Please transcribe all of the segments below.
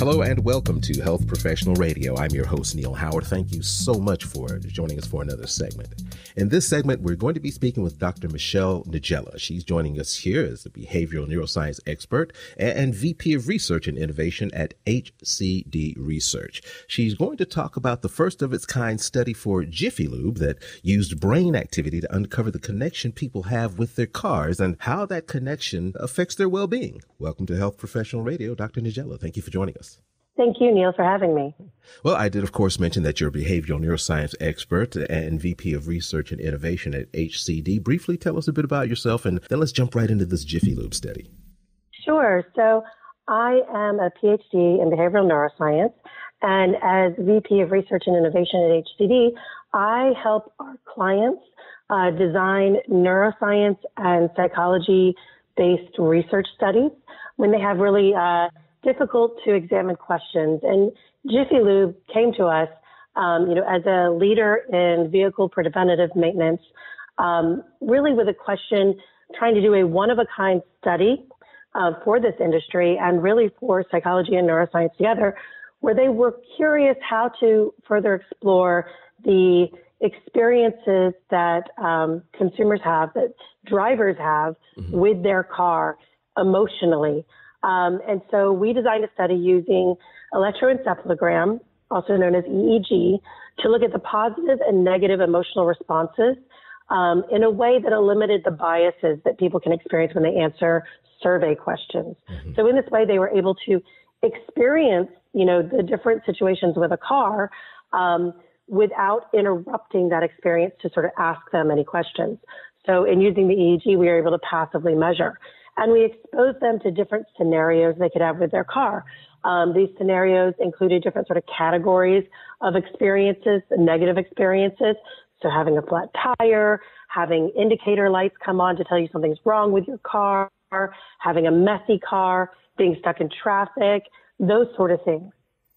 Hello and welcome to Health Professional Radio. I'm your host, Neil Howard. Thank you so much for joining us for another segment. In this segment, we're going to be speaking with Dr. Michelle Niedziela. She's joining us here as a behavioral neuroscience expert and VP of Research and Innovation at HCD Research. She's going to talk about the first of its kind study for Jiffy Lube that used brain activity to uncover the connection people have with their cars and how that connection affects their well-being. Welcome to Health Professional Radio, Dr. Niedziela. Thank you for joining us. Thank you, Neil, for having me. Well, I did, of course, mention that you're a behavioral neuroscience expert and VP of Research and Innovation at HCD. Briefly tell us a bit about yourself, and then let's jump right into this Jiffy Lube study. Sure. So I am a PhD in behavioral neuroscience, and as VP of Research and Innovation at HCD, I help our clients design neuroscience and psychology-based research studies when they have really difficult to examine questions. And Jiffy Lube came to us, as a leader in vehicle preventative maintenance, really with a question, trying to do a one-of-a-kind study for this industry and really for psychology and neuroscience together, where they were curious how to further explore the experiences that consumers have, that drivers have with their car emotionally. And so we designed a study using electroencephalogram, also known as EEG, to look at the positive and negative emotional responses in a way that eliminated the biases that people can experience when they answer survey questions. So in this way, they were able to experience, the different situations with a car without interrupting that experience to sort of ask them any questions. So in using the EEG, we were able to passively measure. And we exposed them to different scenarios they could have with their car. These scenarios included different sort of categories of experiences, negative experiences. So having a flat tire, having indicator lights come on to tell you something's wrong with your car, having a messy car, being stuck in traffic, those sort of things.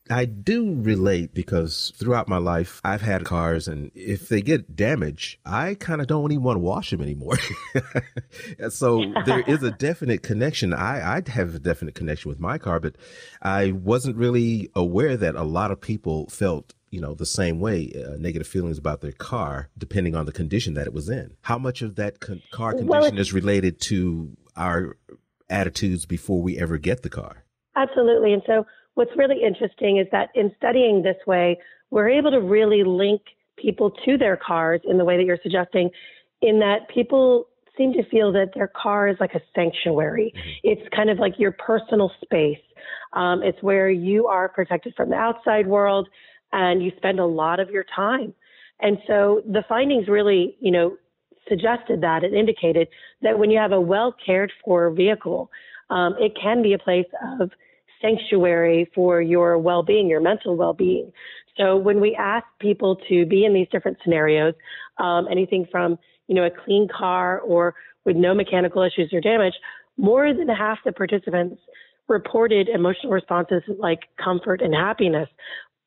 I do relate because throughout my life, I've had cars, and if they get damaged, I kind of don't even want to wash them anymore. So there is a definite connection. I have a definite connection with my car, but I wasn't really aware that a lot of people felt the same way, negative feelings about their car, depending on the condition that it was in. How much of that car condition is related to our attitudes before we ever get the car? Absolutely. And so what's really interesting is that in studying this way, we're able to really link people to their cars in the way that you're suggesting, in that people seem to feel that their car is like a sanctuary. It's kind of like your personal space. It's where you are protected from the outside world, and you spend a lot of your time. And so the findings really, suggested that and indicated that when you have a well cared for vehicle, it can be a place of sanctuary for your well-being, your mental well-being. So when we ask people to be in these different scenarios, anything from, a clean car or with no mechanical issues or damage, more than half the participants reported emotional responses like comfort and happiness.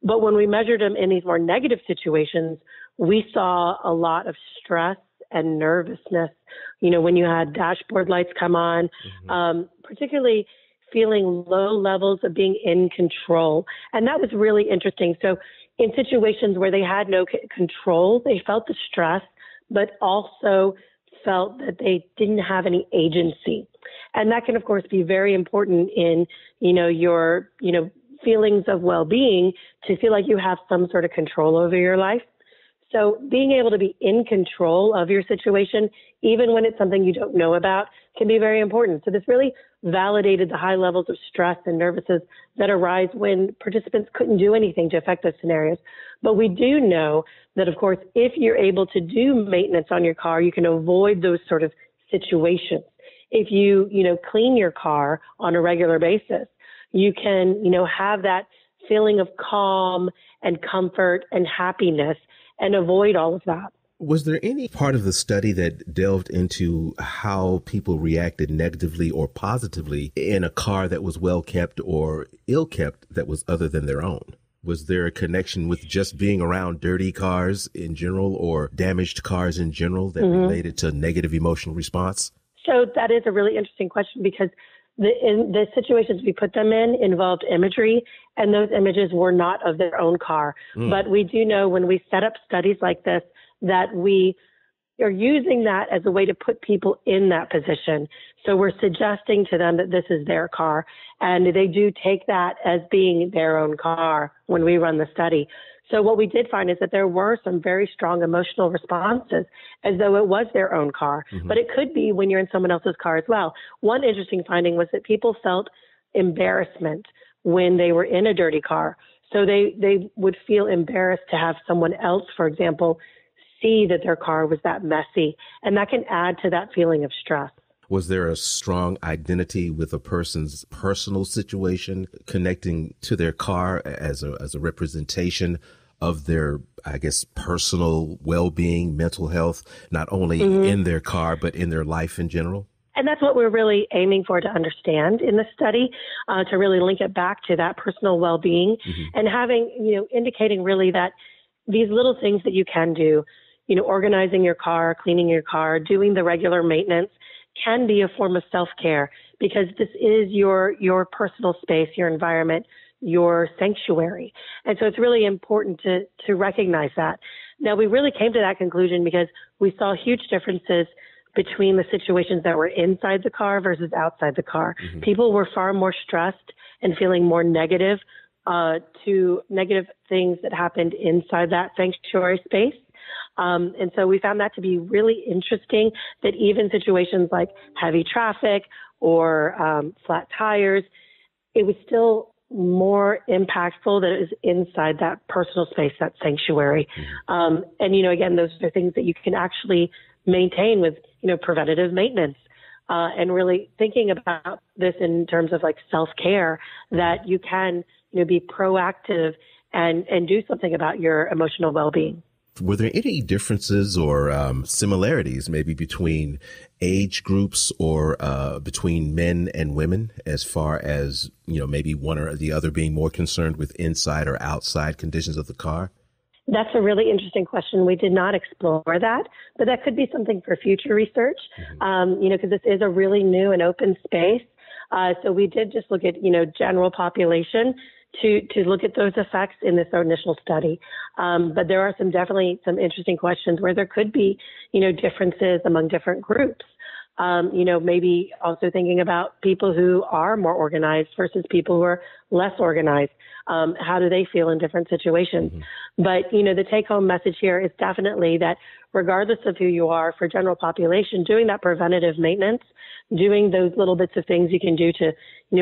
But when we measured them in these more negative situations, we saw a lot of stress and nervousness. When you had dashboard lights come on, particularly feeling low levels of being in control. And that was really interesting. So in situations where they had no control, they felt the stress, but also felt that they didn't have any agency. And that can, of course, be very important in, your, feelings of well-being, to feel like you have some sort of control over your life. So being able to be in control of your situation, even when it's something you don't know about, can be very important. So this really validated the high levels of stress and nervousness that arise when participants couldn't do anything to affect those scenarios. But we do know that, of course, if you're able to do maintenance on your car, you can avoid those sort of situations. If you, clean your car on a regular basis, you can, have that feeling of calm and comfort and happiness and avoid all of that. Was there any part of the study that delved into how people reacted negatively or positively in a car that was well kept or ill kept that was other than their own? Was there a connection with just being around dirty cars in general or damaged cars in general that related to negative emotional response? So that is a really interesting question, because the situations we put them in involved imagery, and those images were not of their own car. But we do know when we set up studies like this that we are using that as a way to put people in that position. So we're suggesting to them that this is their car, and they do take that as being their own car when we run the study. So what we did find is that there were some very strong emotional responses as though it was their own car, but it could be when you're in someone else's car as well. One interesting finding was that people felt embarrassment when they were in a dirty car. So they would feel embarrassed to have someone else, for example, see that their car was that messy. And that can add to that feeling of stress. Was there a strong identity with a person's personal situation connecting to their car as a representation of their, I guess, personal well-being, mental health, not only in their car, but in their life in general? And that's what we're really aiming for to understand in the study, to really link it back to that personal well-being and having, indicating really that these little things that you can do, organizing your car, cleaning your car, doing the regular maintenance can be a form of self-care, because this is your personal space, your environment, your sanctuary. And so it's really important to recognize that. Now, we really came to that conclusion because we saw huge differences between the situations that were inside the car versus outside the car. People were far more stressed and feeling more negative to negative things that happened inside that sanctuary space. And so we found that to be really interesting, that even situations like heavy traffic or flat tires, it was still more impactful that it was inside that personal space, that sanctuary. And, again, those are things that you can actually maintain with, preventative maintenance. And really thinking about this in terms of like self-care, that you can, be proactive and do something about your emotional well-being. Were there any differences or similarities maybe between age groups or between men and women as far as, maybe one or the other being more concerned with inside or outside conditions of the car? That's a really interesting question. We did not explore that, but that could be something for future research, because this is a really new and open space. So we did just look at, general population to look at those effects in this initial study. But there are definitely some interesting questions where there could be, differences among different groups. Maybe also thinking about people who are more organized versus people who are less organized. How do they feel in different situations? But, the take-home message here is definitely that regardless of who you are, for general population, doing that preventative maintenance, doing those little bits of things you can do to,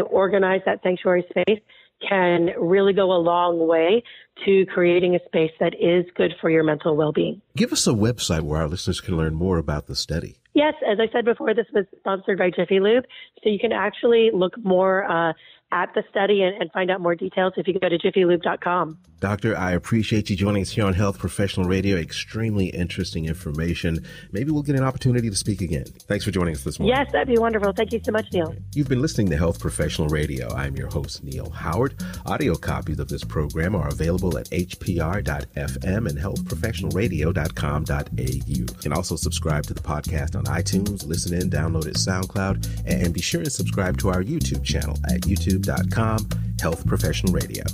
organize that sanctuary space can really go a long way to creating a space that is good for your mental well-being. Give us a website where our listeners can learn more about the study. Yes, as I said before, this was sponsored by Jiffy Lube, so you can actually look more at the study and find out more details if you go to jiffylube.com. Doctor, I appreciate you joining us here on Health Professional Radio. Extremely interesting information. Maybe we'll get an opportunity to speak again. Thanks for joining us this morning. Yes, that'd be wonderful. Thank you so much, Neil. You've been listening to Health Professional Radio. I'm your host, Neil Howard. Audio copies of this program are available at hpr.fm and healthprofessionalradio.com.au. You can also subscribe to the podcast on iTunes, listen in, download it SoundCloud, and be sure to subscribe to our YouTube channel at youtube.com/Health Professional Radio.